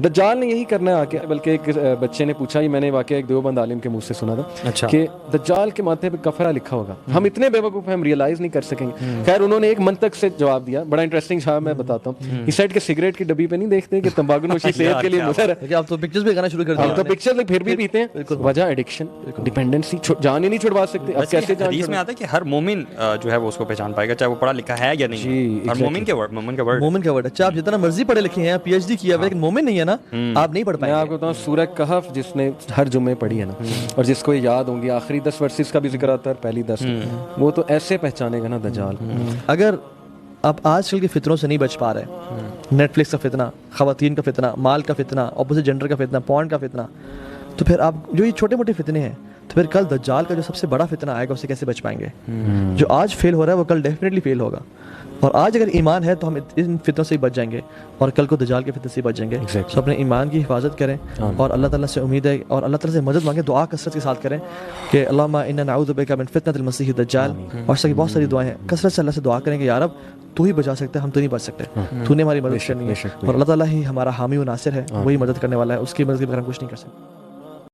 دجال نے یہی کرنا ہے آکے. بلکہ ایک بچے نے پوچھا, یہ میں نے واقعہ ایک دیوبند عالم کے منہ سے سنا تھا, کہ دجال کے ماتھے پہ کفرہ لکھا ہوگا. ہم اتنے بے وقوف ہیں, ہم ریئلائز نہیں کر سکیں گے. خیر انہوں نے ایک منطق سے جواب دیا, بڑا انٹرسٹنگ تھا, میں بتاتا ہوں. اس سائڈ کے سگریٹ کی ڈبی پہ نہیں دیکھتے کہ تمباکو نوشی صحت کے لیے مضر ہے, آپ تو پکچرز بھی لگانا شروع کر دیا. تو پکچر پھر بھی پیتے ہیں. وجہ ایڈکشن, ڈیپینڈنسی, جان ہی نہیں چھڑوا سکتے. اب کیسے جان؟ حدیث میں آتا ہے کہ ہر مومن جو ہے وہ اس کو پہچان پائے گا, چاہے وہ پڑھا لکھا ہے یا نہیں. اور مومن کے ورڈ, مومن کا ورڈ. اچھا آپ جتنا مرضی پڑھے لکھے ہیں, پی ایچ ڈی کیا ہے, لیکن مومن نہیں ہے نا, آپ نہیں پڑھ پائیں. میں آپ کو بتاؤں, سورہ کہف جس نے ہر جمعے پڑھی ہے نا, اور جس کو یاد ہوں گی, آخری 10 ورسز کا بھی ذکر آتا ہے, پہلی 10, وہ تو ایسے پہچانے گا نا دجال. اگر آپ آج کل کے فتنوں سے نہیں بچ پا رہے, نیٹ فلکس کا فتنہ, خواتین کا فتنہ, مال کا فتنہ, اپوزٹ جینڈر کا فتنہ, پورن کا فتنہ, تو پھر آپ جو یہ چھوٹے موٹے فتنے ہیں, تو پھر کل دجال کا جو سب سے بڑا فتنہ آئے گا اسے کیسے بچ پائیں گے؟ جو آج فیل ہو رہا ہے وہ کل ڈیفینیٹلی فیل ہوگا. اور آج اگر ایمان ہے تو ہم ان فتنوں سے بچ جائیں گے, اور کل کو دجال کے فتنے سے بچ جائیں گے. تو اپنے ایمان کی حفاظت کریں, اور اللہ تعالیٰ سے امید ہے, اور اللہ تعالیٰ سے مدد مانگیں, دعا کثرت کے ساتھ کریں کہ اللہم انا نعوذ بک من فتنۃ المسیح الدجال. اور اس کی بہت ساری دعائیں ہیں, کثرت سے اللہ سے دعا کریں کہ یا رب تو ہی بچا سکتا ہے, ہم تو نہیں بچ سکتے, تو نے ہماری مدد کرنی ہے. اور اللہ تعالیٰ ہی ہمارا حامی و ناصر ہے, وہی مدد کرنے والا ہے, اس کی مدد کے بغیر ہم کچھ نہیں کر سکتے.